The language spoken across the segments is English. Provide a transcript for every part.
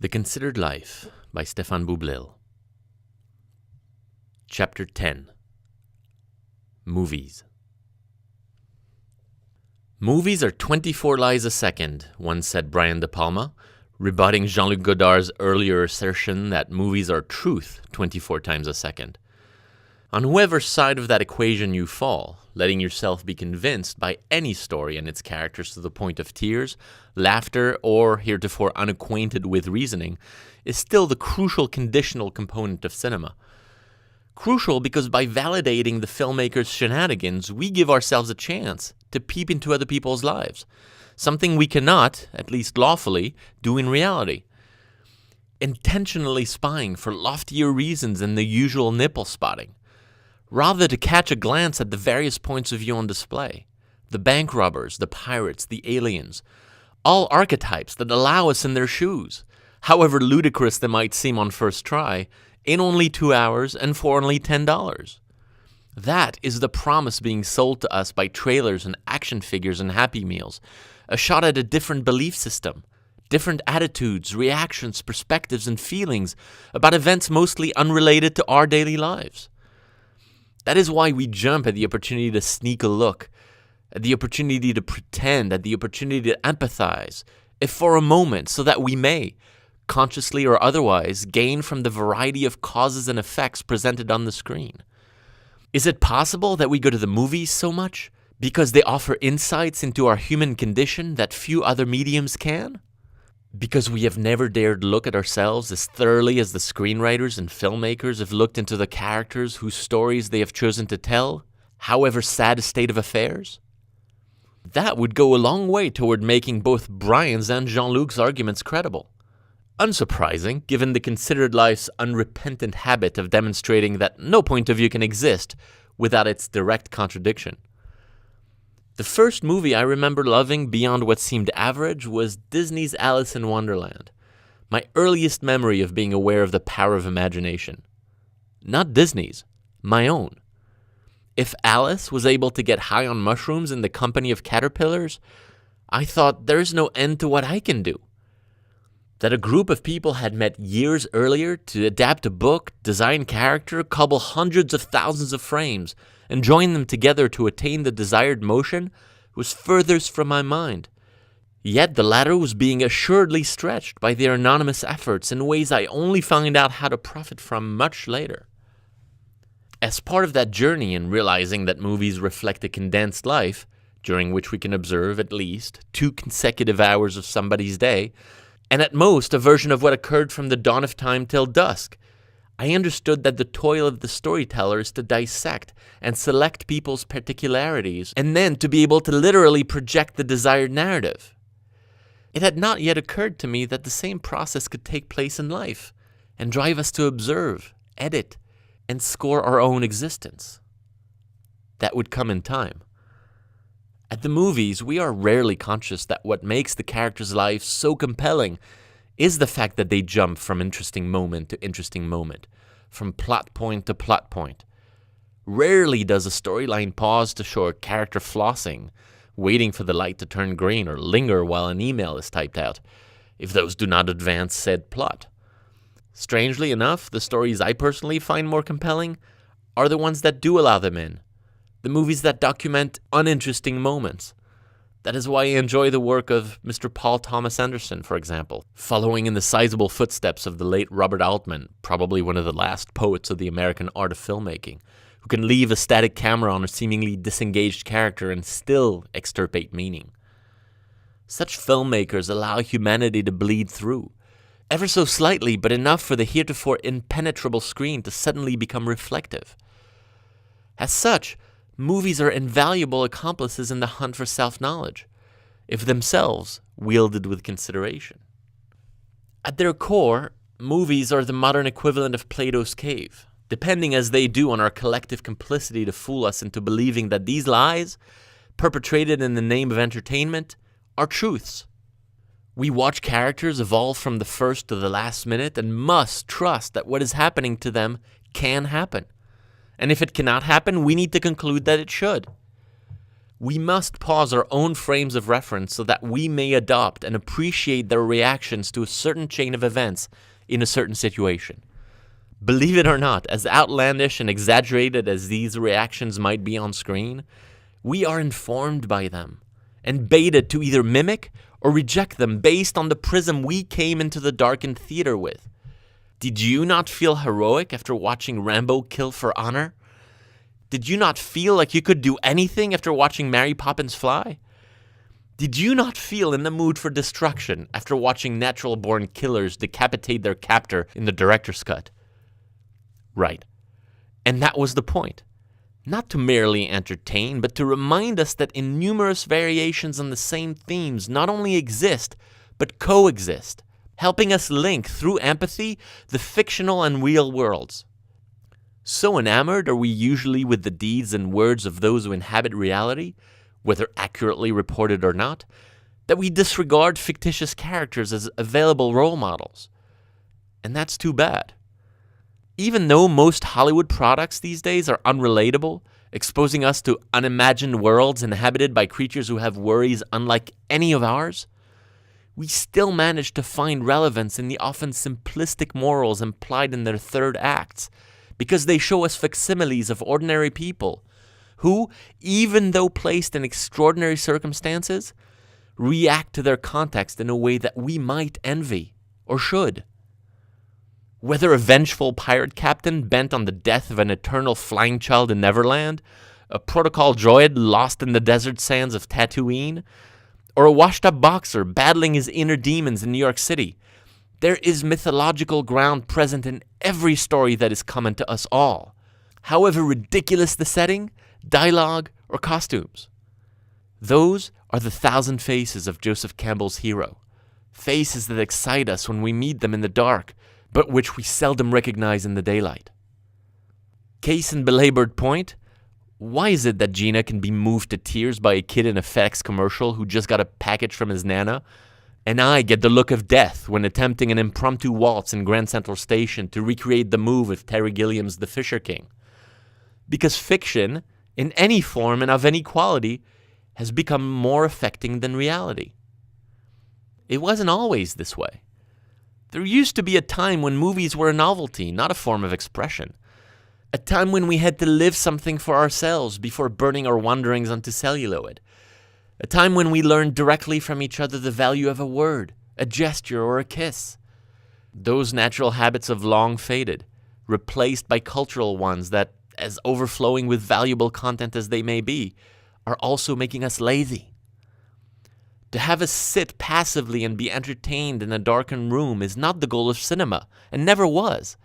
The Considered Life by Stéphane Boublil. Chapter 10. Movies. Movies are 24 lies a second, once said Brian De Palma, rebutting Jean-Luc Godard's earlier assertion that movies are truth 24 times a second. On whoever side of that equation you fall, letting yourself be convinced by any story and its characters to the point of tears, laughter, or heretofore unacquainted with reasoning, is still the crucial conditional component of cinema. Crucial because by validating the filmmaker's shenanigans, we give ourselves a chance to peep into other people's lives, something we cannot, at least lawfully, do in reality. Intentionally spying for loftier reasons than the usual nipple spotting, rather to catch a glance at the various points of view on display. The bank robbers, the pirates, the aliens, all archetypes that allow us in their shoes, however ludicrous they might seem on first try, in only 2 hours and for only $10. That is the promise being sold to us by trailers and action figures and Happy Meals, a shot at a different belief system, different attitudes, reactions, perspectives, and feelings about events mostly unrelated to our daily lives. That is why we jump at the opportunity to sneak a look, at the opportunity to pretend, at the opportunity to empathize, if for a moment, so that we may, consciously or otherwise, gain from the variety of causes and effects presented on the screen. Is it possible that we go to the movies so much because they offer insights into our human condition that few other mediums can? Because we have never dared look at ourselves as thoroughly as the screenwriters and filmmakers have looked into the characters whose stories they have chosen to tell, however sad a state of affairs? That would go a long way toward making both Brian's and Jean-Luc's arguments credible. Unsurprising, given the Considered Life's unrepentant habit of demonstrating that no point of view can exist without its direct contradiction. The first movie I remember loving beyond what seemed average was Disney's Alice in Wonderland, my earliest memory of being aware of the power of imagination. Not Disney's, my own. If Alice was able to get high on mushrooms in the company of caterpillars, I thought there's no end to what I can do. That a group of people had met years earlier to adapt a book, design character, cobble hundreds of thousands of frames, and join them together to attain the desired motion was furthest from my mind. Yet the latter was being assuredly stretched by their anonymous efforts in ways I only found out how to profit from much later. As part of that journey in realizing that movies reflect a condensed life, during which we can observe at least 2 consecutive hours of somebody's day, and at most a version of what occurred from the dawn of time till dusk, I understood that the toil of the storyteller is to dissect and select people's particularities, and then to be able to literally project the desired narrative. It had not yet occurred to me that the same process could take place in life, and drive us to observe, edit, and score our own existence. That would come in time. At the movies, we are rarely conscious that what makes the characters' lives so compelling is the fact that they jump from interesting moment to interesting moment, from plot point to plot point. Rarely does a storyline pause to show a character flossing, waiting for the light to turn green, or linger while an email is typed out, if those do not advance said plot. Strangely enough, the stories I personally find more compelling are the ones that do allow them in, the movies that document uninteresting moments. That is why I enjoy the work of Mr. Paul Thomas Anderson, for example, following in the sizable footsteps of the late Robert Altman, probably one of the last poets of the American art of filmmaking, who can leave a static camera on a seemingly disengaged character and still extirpate meaning. Such filmmakers allow humanity to bleed through, ever so slightly, but enough for the heretofore impenetrable screen to suddenly become reflective. As such, movies are invaluable accomplices in the hunt for self-knowledge, if themselves wielded with consideration. At their core, movies are the modern equivalent of Plato's cave, depending as they do on our collective complicity to fool us into believing that these lies, perpetrated in the name of entertainment, are truths. We watch characters evolve from the first to the last minute and must trust that what is happening to them can happen. And if it cannot happen, we need to conclude that it should. We must pause our own frames of reference so that we may adopt and appreciate their reactions to a certain chain of events in a certain situation. Believe it or not, as outlandish and exaggerated as these reactions might be on screen, we are informed by them and baited to either mimic or reject them based on the prism we came into the darkened theater with. Did you not feel heroic after watching Rambo kill for honor? Did you not feel like you could do anything after watching Mary Poppins fly? Did you not feel in the mood for destruction after watching natural-born killers decapitate their captor in the director's cut? Right. And that was the point. Not to merely entertain, but to remind us that numerous variations on the same themes not only exist, but coexist, helping us link through empathy the fictional and real worlds. So enamored are we usually with the deeds and words of those who inhabit reality, whether accurately reported or not, that we disregard fictitious characters as available role models. And that's too bad. Even though most Hollywood products these days are unrelatable, exposing us to unimagined worlds inhabited by creatures who have worries unlike any of ours, we still manage to find relevance in the often simplistic morals implied in their third acts, because they show us facsimiles of ordinary people who, even though placed in extraordinary circumstances, react to their context in a way that we might envy, or should. Whether a vengeful pirate captain bent on the death of an eternal flying child in Neverland, a protocol droid lost in the desert sands of Tatooine, or a washed-up boxer battling his inner demons in New York City, there is mythological ground present in every story that is common to us all, however ridiculous the setting, dialogue, or costumes. Those are the thousand faces of Joseph Campbell's hero, faces that excite us when we meet them in the dark, but which we seldom recognize in the daylight. Case in belabored point, why is it that Gina can be moved to tears by a kid in a FedEx commercial who just got a package from his nana, and I get the look of death when attempting an impromptu waltz in Grand Central Station to recreate the move of Terry Gilliam's The Fisher King? Because fiction, in any form and of any quality, has become more affecting than reality. It wasn't always this way. There used to be a time when movies were a novelty, not a form of expression. A time when we had to live something for ourselves before burning our wanderings onto celluloid. A time when we learned directly from each other the value of a word, a gesture, or a kiss. Those natural habits have long faded, replaced by cultural ones that, as overflowing with valuable content as they may be, are also making us lazy. To have us sit passively and be entertained in a darkened room is not the goal of cinema, and never was.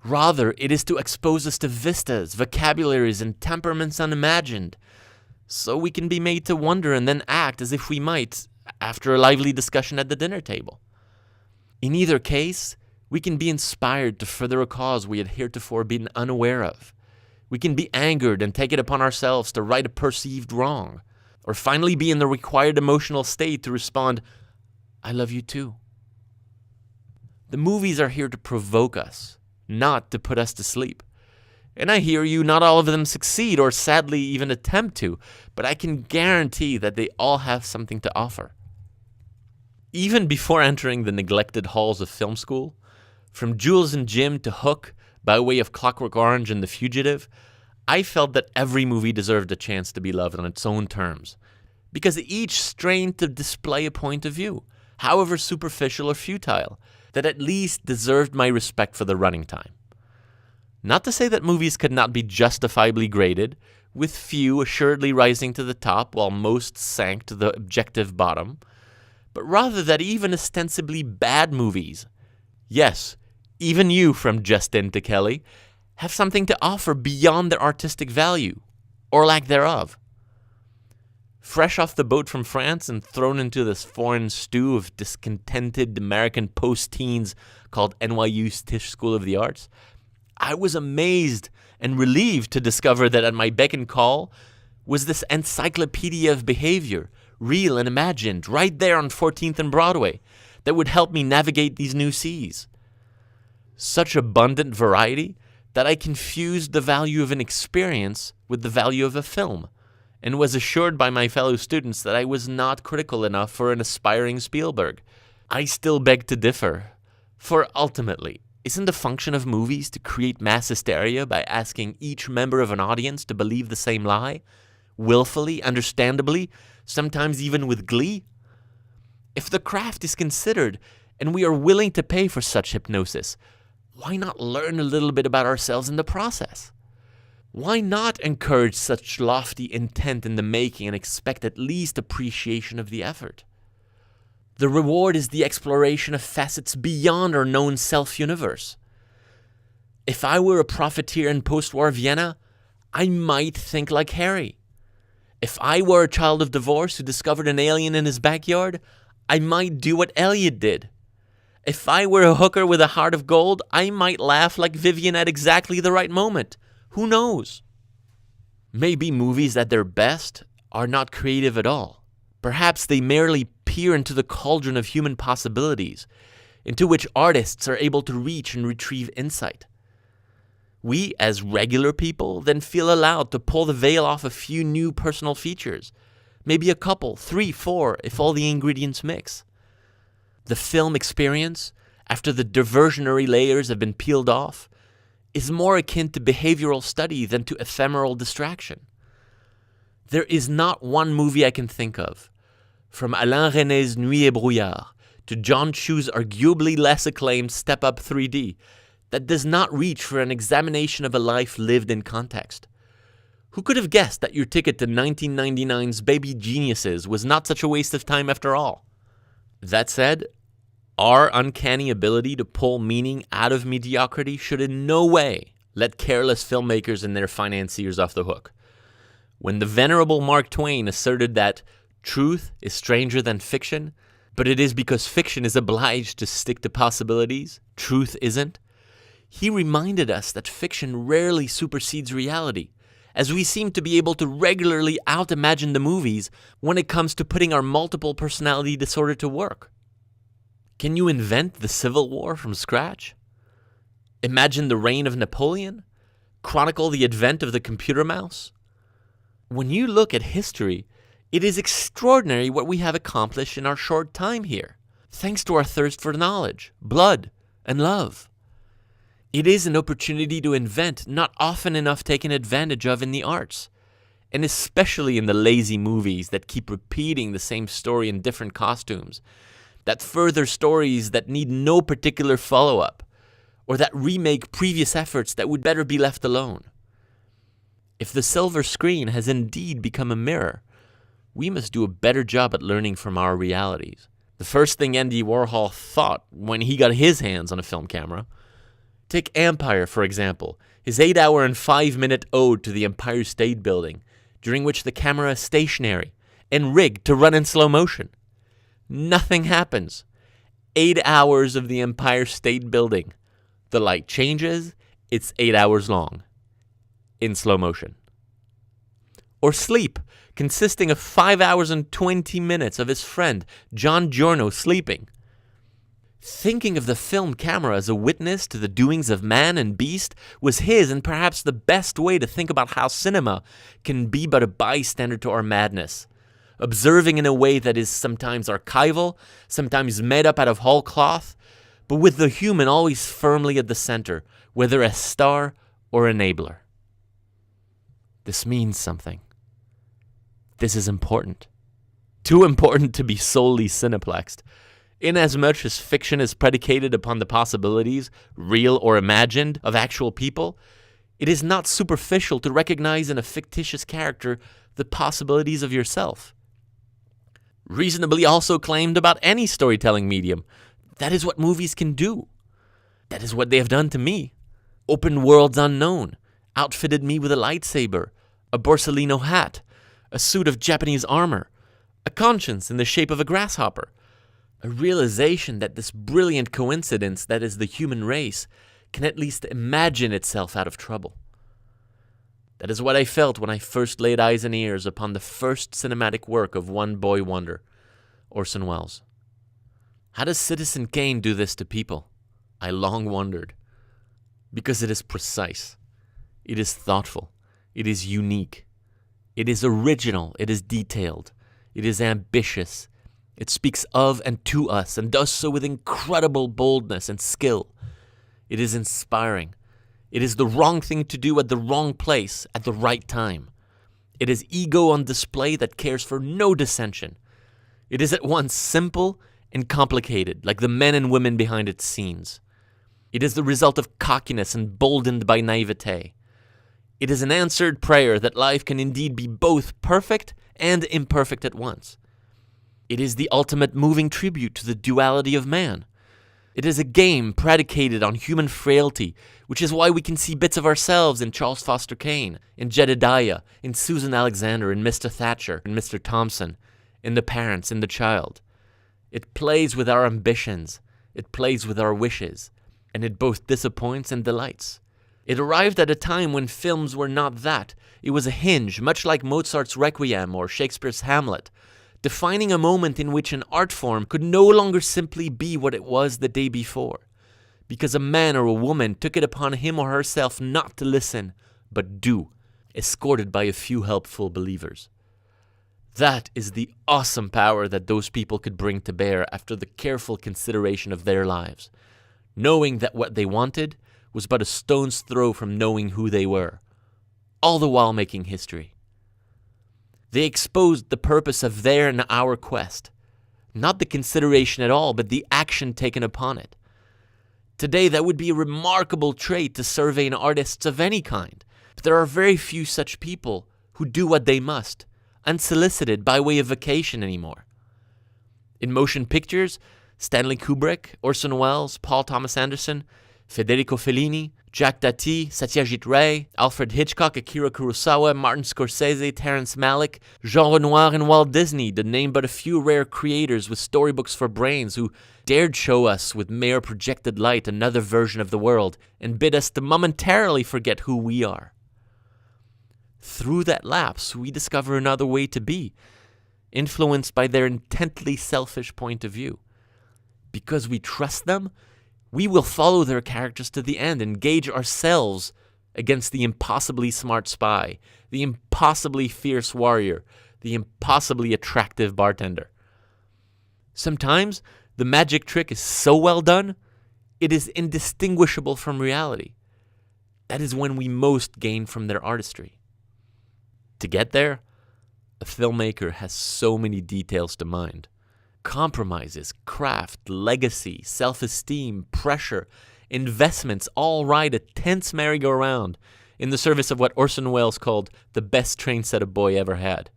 Rather, it is to expose us to vistas, vocabularies, and temperaments unimagined, so we can be made to wonder and then act as if we might, after a lively discussion at the dinner table. In either case, we can be inspired to further a cause we had heretofore been unaware of. We can be angered and take it upon ourselves to right a perceived wrong, or finally be in the required emotional state to respond, "I love you too." The movies are here to provoke us, not to put us to sleep. And I hear you, not all of them succeed or sadly even attempt to, but I can guarantee that they all have something to offer. Even before entering the neglected halls of film school, from Jules and Jim to Hook, by way of Clockwork Orange and The Fugitive, I felt that every movie deserved a chance to be loved on its own terms, because each strained to display a point of view, however superficial or futile, that at least deserved my respect for the running time. Not to say that movies could not be justifiably graded, with few assuredly rising to the top while most sank to the objective bottom, but rather that even ostensibly bad movies, yes, even you from Justin to Kelly, have something to offer beyond their artistic value, or lack thereof. Fresh off the boat from France and thrown into this foreign stew of discontented American post-teens called NYU's Tisch School of the Arts, I was amazed and relieved to discover that at my beck and call was this encyclopedia of behavior, real and imagined, right there on 14th and Broadway, that would help me navigate these new seas. Such abundant variety that I confused the value of an experience with the value of a film, and was assured by my fellow students that I was not critical enough for an aspiring Spielberg. I still beg to differ, for ultimately, isn't the function of movies to create mass hysteria by asking each member of an audience to believe the same lie? Willfully, understandably, sometimes even with glee? If the craft is considered, and we are willing to pay for such hypnosis, why not learn a little bit about ourselves in the process? Why not encourage such lofty intent in the making and expect at least appreciation of the effort? The reward is the exploration of facets beyond our known self-universe. If I were a profiteer in post-war Vienna, I might think like Harry. If I were a child of divorce who discovered an alien in his backyard, I might do what Elliot did. If I were a hooker with a heart of gold, I might laugh like Vivian at exactly the right moment. Who knows? Maybe movies at their best are not creative at all. Perhaps they merely peer into the cauldron of human possibilities, into which artists are able to reach and retrieve insight. We, as regular people, then feel allowed to pull the veil off a few new personal features. Maybe a couple, 3, 4, if all the ingredients mix. The film experience, after the diversionary layers have been peeled off, is more akin to behavioral study than to ephemeral distraction. There is not one movie I can think of, from Alain René's Nuit et Brouillard to John Chu's arguably less acclaimed Step Up 3D, that does not reach for an examination of a life lived in context. Who could have guessed that your ticket to 1999's Baby Geniuses was not such a waste of time after all? That said, our uncanny ability to pull meaning out of mediocrity should in no way let careless filmmakers and their financiers off the hook. When the venerable Mark Twain asserted that truth is stranger than fiction, but it is because fiction is obliged to stick to possibilities, truth isn't, he reminded us that fiction rarely supersedes reality, as we seem to be able to regularly out-imagine the movies when it comes to putting our multiple personality disorder to work. Can you invent the Civil War from scratch? Imagine the reign of Napoleon? Chronicle the advent of the computer mouse? When you look at history, it is extraordinary what we have accomplished in our short time here, thanks to our thirst for knowledge, blood, and love. It is an opportunity to invent not often enough taken advantage of in the arts, and especially in the lazy movies that keep repeating the same story in different costumes, that further stories that need no particular follow-up, or that remake previous efforts that would better be left alone. If the silver screen has indeed become a mirror, we must do a better job at learning from our realities. The first thing Andy Warhol thought when he got his hands on a film camera. Take Empire, for example, his 8-hour and 5-minute ode to the Empire State Building, during which the camera is stationary and rigged to run in slow motion. Nothing happens. 8 hours of the Empire State Building. The light changes, it's 8 hours long. In slow motion. Or Sleep, consisting of 5 hours and 20 minutes of his friend, John Giorno, sleeping. Thinking of the film camera as a witness to the doings of man and beast was his and perhaps the best way to think about how cinema can be but a bystander to our madness. Observing in a way that is sometimes archival, sometimes made up out of whole cloth, but with the human always firmly at the center, whether a star or enabler. This means something. This is important. Too important to be solely cineplexed. Inasmuch as fiction is predicated upon the possibilities, real or imagined, of actual people, it is not superficial to recognize in a fictitious character the possibilities of yourself. Reasonably also claimed about any storytelling medium. That is what movies can do. That is what they have done to me. Opened worlds unknown, outfitted me with a lightsaber, a Borsellino hat, a suit of Japanese armor, a conscience in the shape of a grasshopper, a realization that this brilliant coincidence that is the human race can at least imagine itself out of trouble. That is what I felt when I first laid eyes and ears upon the first cinematic work of one boy wonder, Orson Welles. How does Citizen Kane do this to people? I long wondered. Because it is precise. It is thoughtful. It is unique. It is original, it is detailed, it is ambitious. It speaks of and to us, and does so with incredible boldness and skill. It is inspiring. It is the wrong thing to do at the wrong place at the right time. It is ego on display that cares for no dissension. It is at once simple and complicated, like the men and women behind its scenes. It is the result of cockiness emboldened by naivete. It is an answered prayer that life can indeed be both perfect and imperfect at once. It is the ultimate moving tribute to the duality of man. It is a game predicated on human frailty, which is why we can see bits of ourselves in Charles Foster Kane, in Jedediah, in Susan Alexander, in Mr. Thatcher, in Mr. Thompson, in the parents, in the child. It plays with our ambitions, it plays with our wishes, and it both disappoints and delights. It arrived at a time when films were not that. It was a hinge, much like Mozart's Requiem or Shakespeare's Hamlet, defining a moment in which an art form could no longer simply be what it was the day before, because a man or a woman took it upon him or herself not to listen, but do, escorted by a few helpful believers. That is the awesome power that those people could bring to bear after the careful consideration of their lives, knowing that what they wanted was but a stone's throw from knowing who they were, all the while making history. They exposed the purpose of their and our quest, not the consideration at all, but the action taken upon it. Today, that would be a remarkable trait to survey in artists of any kind, but there are very few such people who do what they must, unsolicited by way of vacation anymore. In motion pictures, Stanley Kubrick, Orson Welles, Paul Thomas Anderson, Federico Fellini, Jacques Tati, Satyajit Ray, Alfred Hitchcock, Akira Kurosawa, Martin Scorsese, Terrence Malick, Jean Renoir, and Walt Disney, to name but a few rare creators with storybooks for brains who dared show us with mere projected light another version of the world and bid us to momentarily forget who we are. Through that lapse, we discover another way to be, influenced by their intently selfish point of view. Because we trust them, we will follow their characters to the end and gauge ourselves against the impossibly smart spy, the impossibly fierce warrior, the impossibly attractive bartender. Sometimes the magic trick is so well done, it is indistinguishable from reality. That is when we most gain from their artistry. To get there, a filmmaker has so many details to mind. Compromises, craft, legacy, self-esteem, pressure, investments all ride a tense merry-go-round in the service of what Orson Welles called the best train set a boy ever had.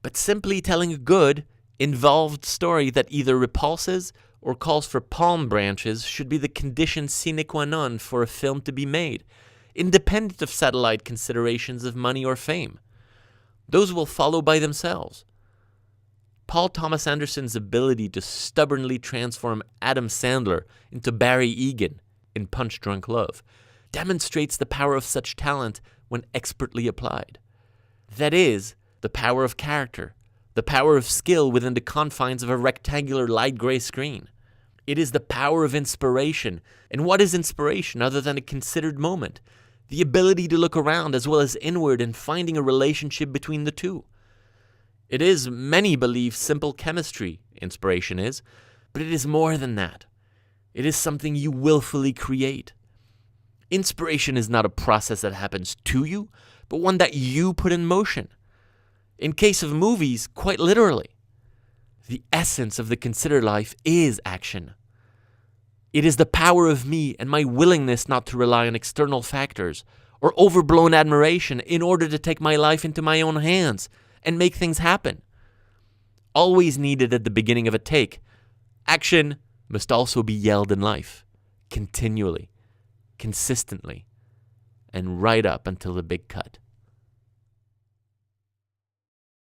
But simply telling a good, involved story that either repulses or calls for palm branches should be the condition sine qua non for a film to be made, independent of satellite considerations of money or fame. Those will follow by themselves. Paul Thomas Anderson's ability to stubbornly transform Adam Sandler into Barry Egan in Punch Drunk Love demonstrates the power of such talent when expertly applied. That is, the power of character, the power of skill within the confines of a rectangular light gray screen. It is the power of inspiration. And what is inspiration other than a considered moment? The ability to look around as well as inward and finding a relationship between the two. It is, many believe, simple chemistry, inspiration is, but it is more than that. It is something you willfully create. Inspiration is not a process that happens to you, but one that you put in motion. In case of movies, quite literally. The essence of the considered life is action. It is the power of me and my willingness not to rely on external factors or overblown admiration in order to take my life into my own hands and make things happen. Always needed at the beginning of a take, action must also be yelled in life, continually, consistently, and right up until the big cut.